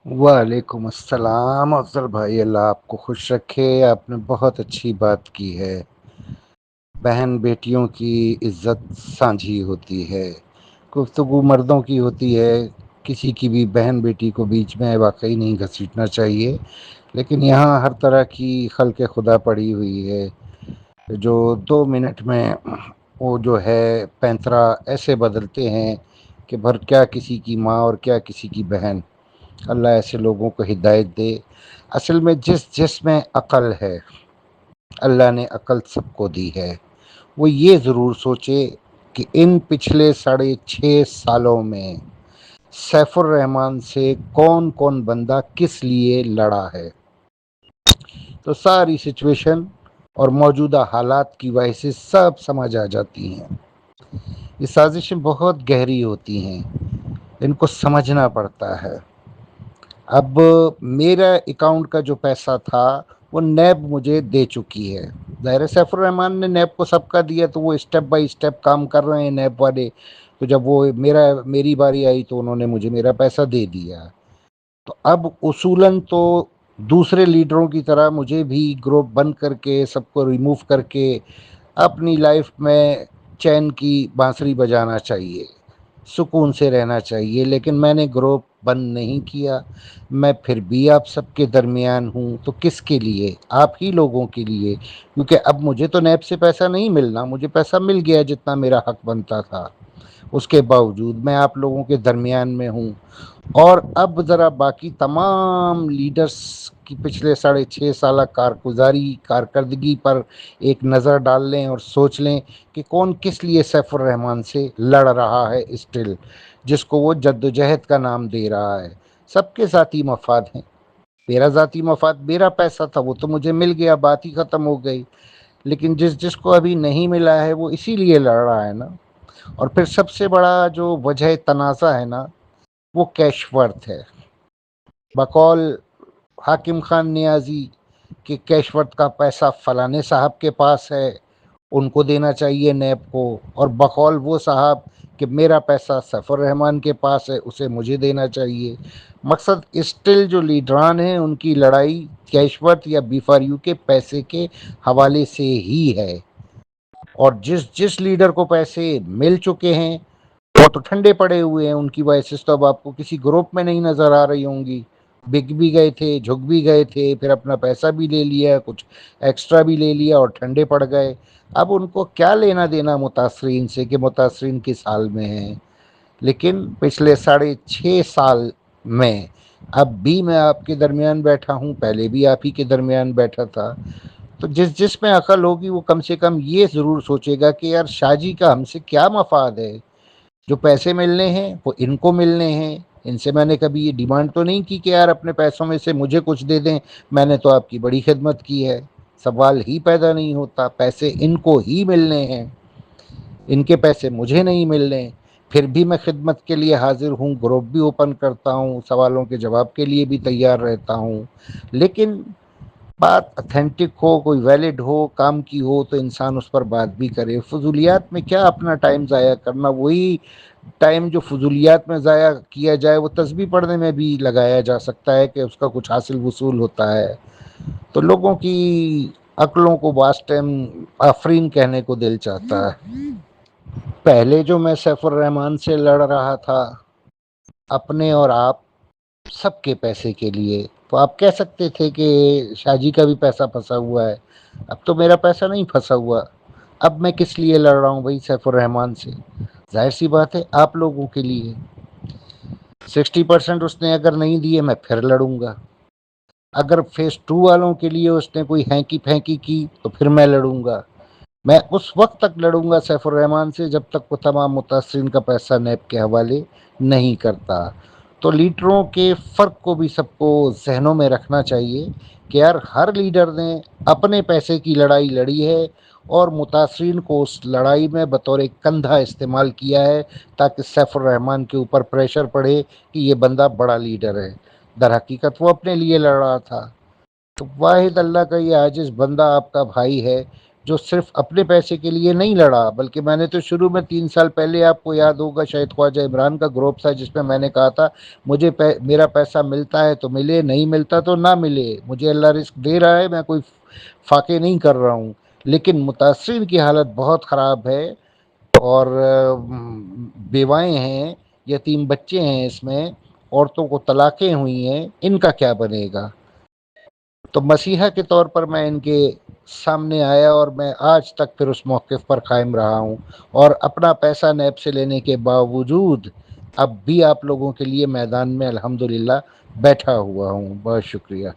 وعلیکم السلام افضل بھائی، اللہ آپ کو خوش رکھے۔ آپ نے بہت اچھی بات کی ہے۔ بہن بیٹیوں کی عزت سانجھی ہوتی ہے، گفتگو مردوں کی ہوتی ہے، کسی کی بھی بہن بیٹی کو بیچ میں واقعی نہیں گھسیٹنا چاہیے، لیکن یہاں ہر طرح کی خلق خدا پڑی ہوئی ہے جو 2 منٹ میں وہ جو ہے پینترا ایسے بدلتے ہیں کہ بھر کیا کسی کی ماں اور کیا کسی کی بہن۔ اللہ ایسے لوگوں کو ہدایت دے۔ اصل میں جس میں عقل ہے، اللہ نے عقل سب کو دی ہے، وہ یہ ضرور سوچے کہ ان پچھلے 6.5 سالوں میں سیف الرحمان سے کون کون بندہ کس لیے لڑا ہے، تو ساری سچویشن اور موجودہ حالات کی وجہ سے سب سمجھ آ جاتی ہیں۔ یہ سازشیں بہت گہری ہوتی ہیں، ان کو سمجھنا پڑتا ہے۔ اب میرا اکاؤنٹ کا جو پیسہ تھا وہ نیب مجھے دے چکی ہے۔ ظاہر سیف الرحمان نے نیب کو سب کا دیا، تو وہ اسٹیپ بائی اسٹیپ کام کر رہے ہیں نیب والے، تو جب وہ میری باری آئی تو انہوں نے مجھے میرا پیسہ دے دیا۔ تو اب اصولاً تو دوسرے لیڈروں کی طرح مجھے بھی گروپ بند کر کے سب کو ریموو کر کے اپنی لائف میں چین کی بانسری بجانا چاہیے، سکون سے رہنا چاہیے، لیکن میں نے گروپ بند نہیں کیا۔ میں پھر بھی آپ سب کے درمیان ہوں، تو کس کے لیے؟ آپ ہی لوگوں کے لیے، کیونکہ اب مجھے تو نیب سے پیسہ نہیں ملنا، مجھے پیسہ مل گیا جتنا میرا حق بنتا تھا، اس کے باوجود میں آپ لوگوں کے درمیان میں ہوں۔ اور اب ذرا باقی تمام لیڈرز کی پچھلے 6.5 سالہ کارکردگی پر ایک نظر ڈال لیں اور سوچ لیں کہ کون کس لیے سیف الرحمان سے لڑ رہا ہے اسٹل، جس کو وہ جدوجہد کا نام دے رہا ہے۔ سب کے ذاتی مفاد ہیں۔ میرا ذاتی مفاد، میرا پیسہ تھا، وہ تو مجھے مل گیا، بات ہی ختم ہو گئی۔ لیکن جس کو ابھی نہیں ملا ہے وہ اسی لیے لڑ رہا ہے نا۔ اور پھر سب سے بڑا جو وجہ تنازع ہے نا، وہ کیش ورتھ ہے۔ بقول حاکم خان نیازی کہ کیش ورتھ کا پیسہ فلانے صاحب کے پاس ہے، ان کو دینا چاہیے نیب کو، اور بقول وہ صاحب کہ میرا پیسہ سیف الرحمان کے پاس ہے، اسے مجھے دینا چاہیے۔ مقصد اسٹل جو لیڈران ہیں ان کی لڑائی کیش ورتھ یا بی فار یو کے پیسے کے حوالے سے ہی ہے۔ اور جس لیڈر کو پیسے مل چکے ہیں وہ تو ٹھنڈے پڑے ہوئے ہیں، ان کی وائسز تو اب آپ کو کسی گروپ میں نہیں نظر آ رہی ہوں گی۔ بک بھی گئے تھے، جھک بھی گئے تھے، پھر اپنا پیسہ بھی لے لیا، کچھ ایکسٹرا بھی لے لیا اور ٹھنڈے پڑ گئے۔ اب ان کو کیا لینا دینا متاثرین سے کہ متاثرین کس حال میں ہیں۔ لیکن پچھلے 6.5 سال میں اب بھی میں آپ کے درمیان بیٹھا ہوں، پہلے بھی آپ ہی کے درمیان بیٹھا تھا، تو جس میں عقل ہوگی وہ کم سے کم یہ ضرور سوچے گا کہ یار شاہ جی کا ہم سے کیا مفاد ہے۔ جو پیسے ملنے ہیں وہ ان کو ملنے ہیں، ان سے میں نے کبھی یہ ڈیمانڈ تو نہیں کی کہ یار اپنے پیسوں میں سے مجھے کچھ دے دیں، میں نے تو آپ کی بڑی خدمت کی ہے۔ سوال ہی پیدا نہیں ہوتا، پیسے ان کو ہی ملنے ہیں، ان کے پیسے مجھے نہیں ملنے۔ پھر بھی میں خدمت کے لیے حاضر ہوں، گروپ بھی اوپن کرتا ہوں، سوالوں کے جواب کے لیے بھی تیار رہتا ہوں، لیکن بات اتھینٹک ہو، کوئی ویلڈ ہو، کام کی ہو تو انسان اس پر بات بھی کرے۔ فضولیات میں کیا اپنا ٹائم ضائع کرنا؟ وہی ٹائم جو فضولیات میں ضائع کیا جائے وہ تسبیح پڑھنے میں بھی لگایا جا سکتا ہے کہ اس کا کچھ حاصل وصول ہوتا ہے۔ تو لوگوں کی عقلوں کو بعض ٹائم آفرین کہنے کو دل چاہتا ہے۔ پہلے جو میں سیف الرحمان سے لڑ رہا تھا اپنے اور آپ سب کے پیسے کے لیے، تو آپ کہہ سکتے تھے کہ شاہ جی کا بھی پیسہ پھنسا ہوا ہے۔ اب تو میرا پیسہ نہیں پھنسا ہوا، اب میں کس لیے لڑ رہا ہوں بھائی سیف الرحمان سے؟ ظاہر سی بات ہے آپ لوگوں کے لیے۔ 60% اس نے اگر نہیں دیے میں پھر لڑوں گا۔ اگر فیس 2 والوں کے لیے اس نے کوئی ہینکی پھینکی کی تو پھر میں لڑوں گا۔ میں اس وقت تک لڑوں گا سیف الرحمان سے جب تک وہ تمام متاثرین کا پیسہ نیب کے حوالے نہیں کرتا۔ تو لیڈروں کے فرق کو بھی سب کو ذہنوں میں رکھنا چاہیے کہ یار ہر لیڈر نے اپنے پیسے کی لڑائی لڑی ہے اور متاثرین کو اس لڑائی میں بطور کندھا استعمال کیا ہے تاکہ سیف الرحمان کے اوپر پریشر پڑے کہ یہ بندہ بڑا لیڈر ہے۔ در حقیقت وہ اپنے لیے لڑ رہا تھا۔ تو واحد اللہ کا یہ عاجز بندہ آپ کا بھائی ہے جو صرف اپنے پیسے کے لیے نہیں لڑا، بلکہ میں نے تو شروع میں 3 سال پہلے، آپ کو یاد ہوگا شاید، خواجہ عمران کا گروپ تھا جس میں میں نے کہا تھا مجھے میرا پیسہ ملتا ہے تو ملے، نہیں ملتا تو نہ ملے، مجھے اللہ رزق دے رہا ہے، میں کوئی فاقے نہیں کر رہا ہوں، لیکن متاثرین کی حالت بہت خراب ہے، اور بیوائیں ہیں، یتیم بچے ہیں، اس میں عورتوں کو طلاقیں ہوئی ہیں، ان کا کیا بنے گا؟ تو مسیحا کے طور پر میں ان کے سامنے آیا، اور میں آج تک پھر اس موقف پر قائم رہا ہوں، اور اپنا پیسہ نیب سے لینے کے باوجود اب بھی آپ لوگوں کے لیے میدان میں الحمدللہ بیٹھا ہوا ہوں۔ بہت شکریہ۔